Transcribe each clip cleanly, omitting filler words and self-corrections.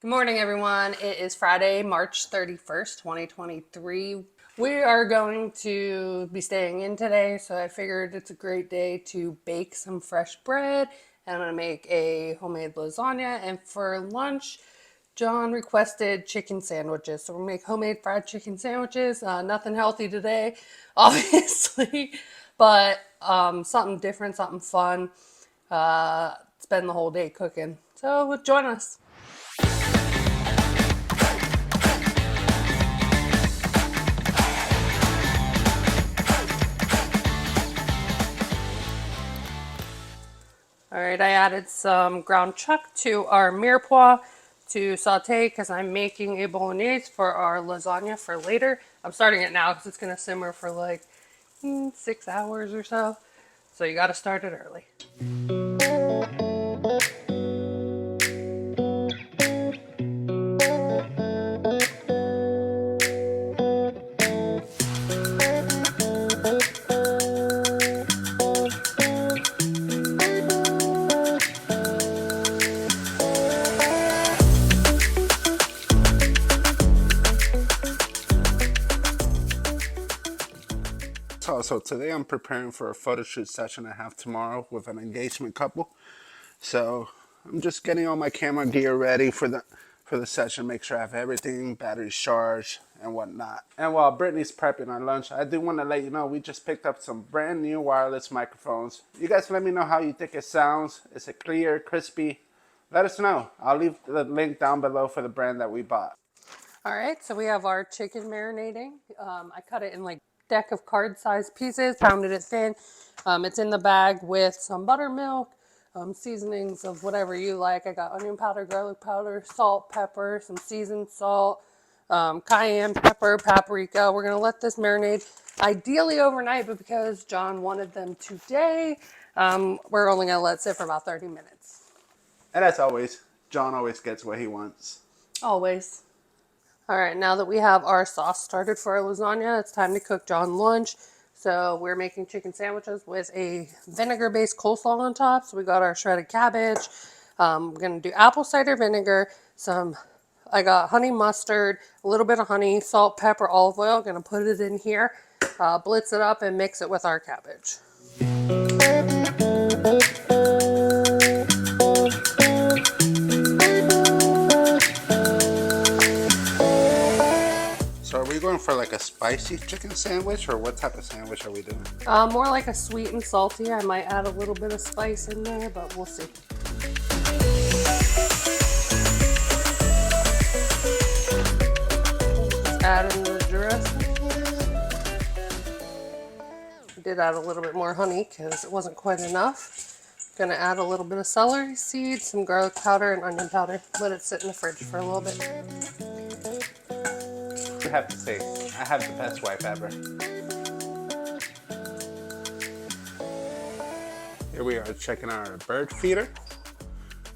Good morning, everyone. It is Friday, March 31st, 2023. We are going to be staying in today, so I figured it's a great day to bake some fresh bread. And I'm going to make a homemade lasagna. And for lunch, John requested chicken sandwiches. So we're going to make homemade fried chicken sandwiches. Nothing healthy today, obviously, but something different, something fun. Spend the whole day cooking. So join us. All right, I added some ground chuck to our mirepoix to saute because I'm making a bolognese for our lasagna for later. I'm starting it now because it's going to simmer for like 6 hours or so. So you got to start it early. So today I'm preparing for a photo shoot session I have tomorrow with an engagement couple. So I'm just getting all my camera gear ready for the session, make sure I have everything, batteries charged and whatnot. And while Brittany's prepping our lunch, I do want to let you know we just picked up some brand new wireless microphones. You guys let me know how you think it sounds. Is it clear, crispy? Let us know. I'll leave the link down below for the brand that we bought. All right, so we have our chicken marinating. I cut it in like deck of card-sized pieces, pounded it thin. It's in the bag with some buttermilk, seasonings of whatever you like. I got onion powder, garlic powder, salt, pepper, some seasoned salt, cayenne pepper, paprika. We're gonna let this marinate ideally overnight, but because John wanted them today, we're only gonna let it sit for about 30 minutes. And as always, John always gets what he wants. Always. All right, now that we have our sauce started for our lasagna, it's time to cook John lunch. So we're making chicken sandwiches with a vinegar-based coleslaw on top. So we got our shredded cabbage. We're gonna do apple cider vinegar, I got honey mustard, a little bit of honey, salt, pepper, olive oil. Gonna put it in here, blitz it up and mix it with our cabbage. So are we going for like a spicy chicken sandwich, or what type of sandwich are we doing? More like a sweet and salty. I might add a little bit of spice in there, but we'll see. Just add in the dressing. I did add a little bit more honey because it wasn't quite enough. Gonna add a little bit of celery seeds, some garlic powder, and onion powder. Let it sit in the fridge for a little bit. I have to say, I have the best wife ever. Here we are checking out our bird feeder.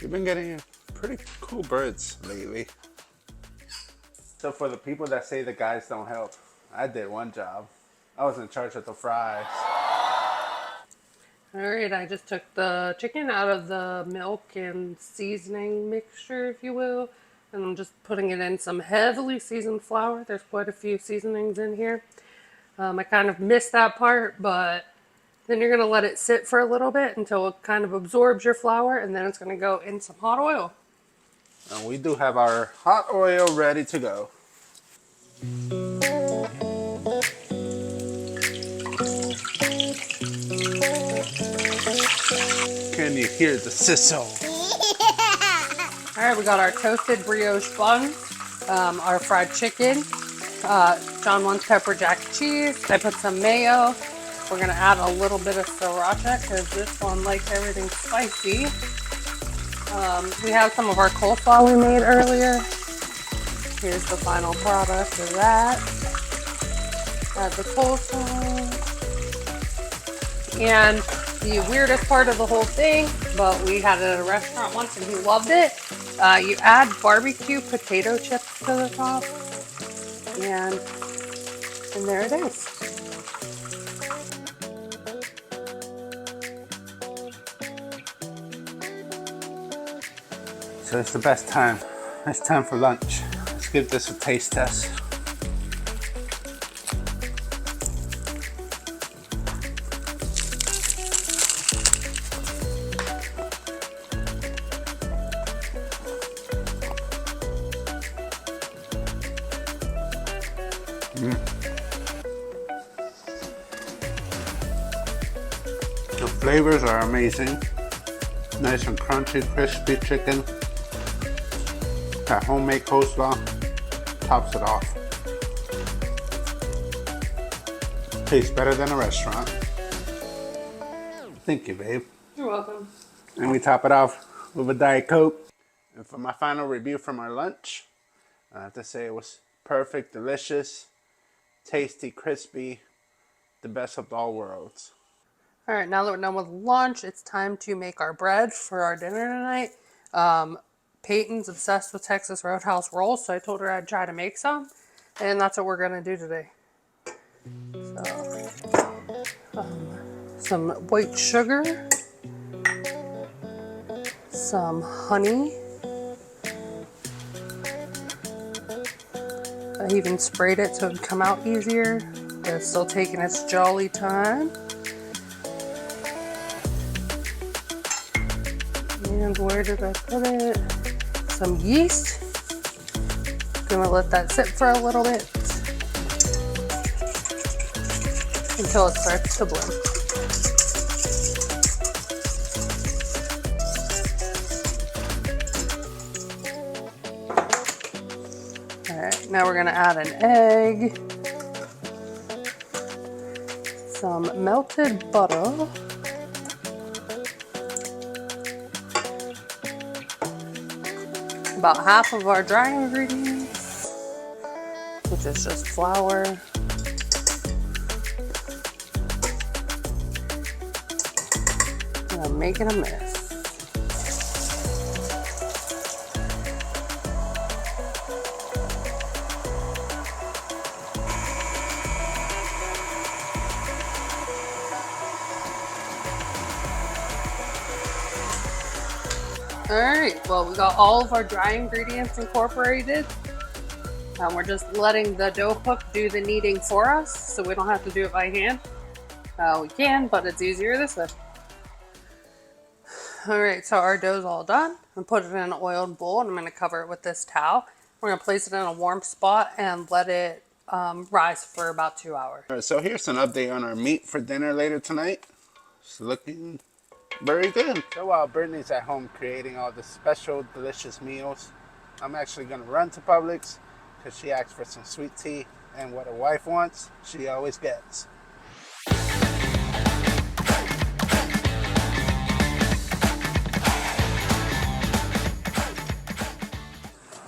We've been getting pretty cool birds lately. So for the people that say the guys don't help, I did one job. I was in charge of the fries. All right, I just took the chicken out of the milk and seasoning mixture, if you will, and I'm just putting it in some heavily seasoned flour. There's quite a few seasonings in here. I kind of missed that part, but then you're gonna let it sit for a little bit until it kind of absorbs your flour, and then it's gonna go in some hot oil. And we do have our hot oil ready to go. Can you hear the sizzle? All right, we got our toasted brioche buns, our fried chicken. John wants pepper jack cheese. I put some mayo. We're gonna add a little bit of sriracha because this one likes everything spicy. We have some of our coleslaw we made earlier. Here's the final product of that. Add the coleslaw. And the weirdest part of the whole thing, but we had it at a restaurant once and he loved it. You add barbecue potato chips to the top. And there it is. So it's the best time It's time for lunch. Let's give this a taste test. The flavors are amazing. Nice and crunchy, crispy chicken. That homemade coleslaw tops it off. Tastes better than a restaurant. Thank you, babe. You're welcome. And we top it off with a Diet Coke. And for my final review from our lunch, I have to say it was perfect, delicious, tasty, crispy, the best of all worlds. All right, now that we're done with lunch, it's time to make our bread for our dinner tonight. Peyton's obsessed with Texas Roadhouse rolls, so I told her I'd try to make some, and that's what we're gonna do today. So, some white sugar, some honey. I even sprayed it so it would come out easier, but it's still taking its jolly time. And where did I put it? Some yeast. Gonna let that sit for a little bit until it starts to blend. All right, now we're gonna add an egg, some melted butter, about half of our dry ingredients, which is just flour, and I'm making a mess. All right, well, we got all of our dry ingredients incorporated. We're just letting the dough hook do the kneading for us, so we don't have to do it by hand. We can, but it's easier this way. All right, so our dough's all done. I'm put it in an oiled bowl, and I'm gonna cover it with this towel. We're gonna place it in a warm spot and let it rise for about 2 hours. All right, so here's an update on our meat for dinner later tonight. It's looking very good. So while Brittany's at home creating all the special, delicious meals, I'm actually gonna run to Publix because she asked for some sweet tea, and what a wife wants, she always gets. I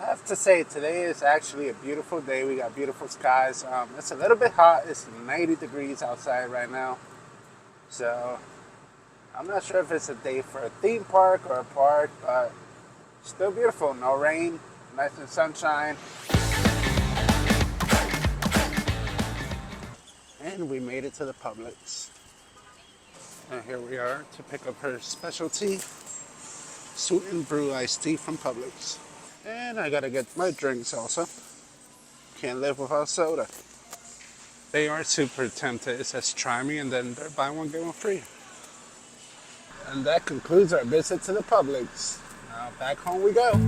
have to say, today is actually a beautiful day. We got beautiful skies. It's a little bit hot. It's 90 degrees outside right now. So I'm not sure if it's a day for a theme park or a park, but still beautiful. No rain, nice and sunshine. And we made it to the Publix. And here we are to pick up her special tea, sweetened brew iced tea from Publix. And I gotta get my drinks also. Can't live without soda. They are super tempted. It says try me, and then they're buy one, get one free. And that concludes our visit to the Publix. Now back home we go.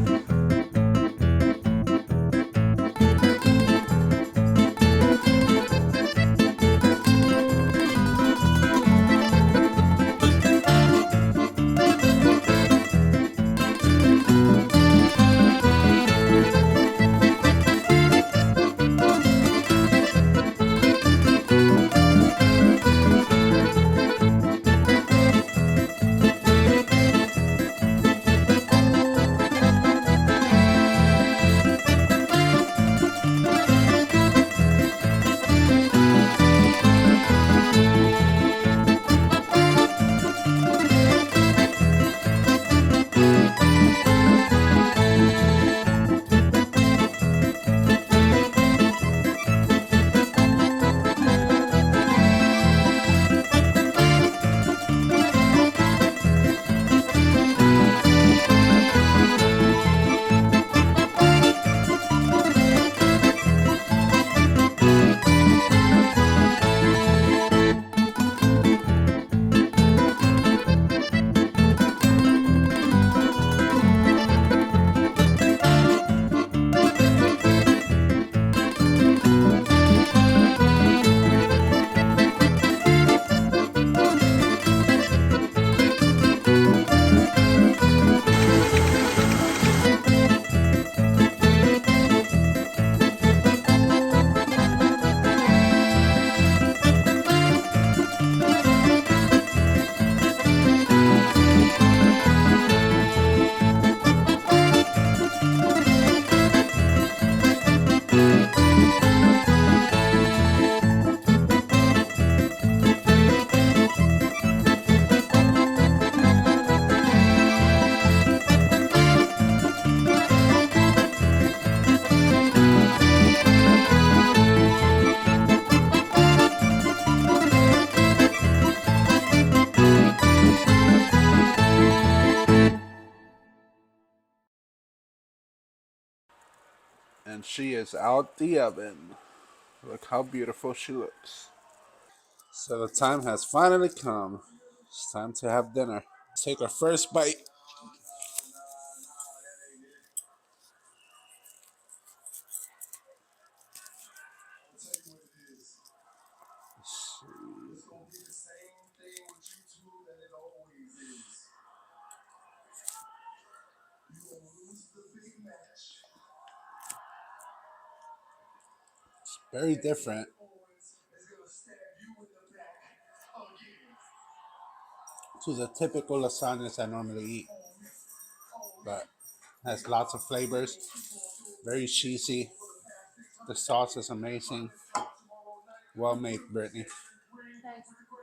And she is out the oven. Look how beautiful she looks. So the time has finally come. It's time to have dinner. Take our first bite. Very different to the typical lasagnas I normally eat, but has lots of flavors. Very cheesy. The sauce is amazing. Well made, Brittany.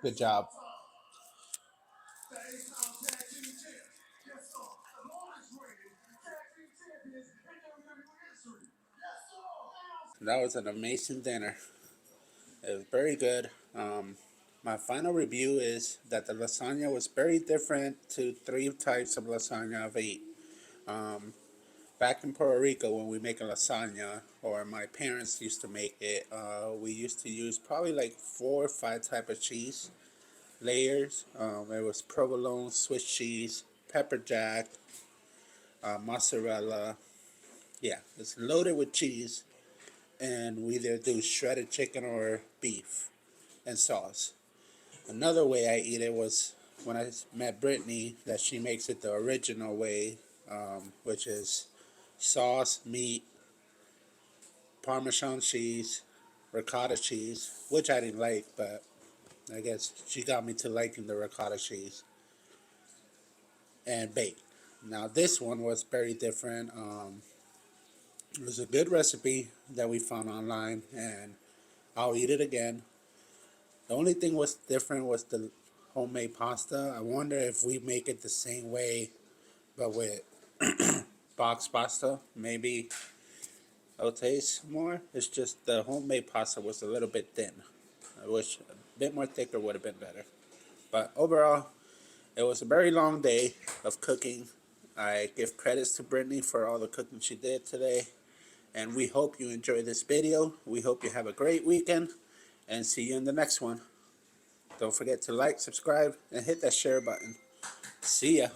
Good job. That was an amazing dinner. It was very good. My final review is that the lasagna was very different to three types of lasagna I've eaten. Back in Puerto Rico, when we make a lasagna, or my parents used to make it, we used to use probably like 4 or 5 type of cheese layers. It was provolone, Swiss cheese, pepper jack, mozzarella. Yeah, it's loaded with cheese, and we either do shredded chicken or beef and sauce. Another way I eat it was when I met Brittany, that she makes it the original way, which is sauce, meat, Parmesan cheese, ricotta cheese, which I didn't like, but I guess she got me to liking the ricotta cheese, and baked. Now this one was very different. It was a good recipe that we found online, and I'll eat it again. The only thing was different was the homemade pasta. I wonder if we make it the same way, but with box pasta, maybe it'll taste more. It's just the homemade pasta was a little bit thin. I wish a bit more thicker would have been better. But overall, it was a very long day of cooking. I give credits to Brittany for all the cooking she did today. And we hope you enjoy this video. We hope you have a great weekend. And see you in the next one. Don't forget to like, subscribe, and hit that share button. See ya.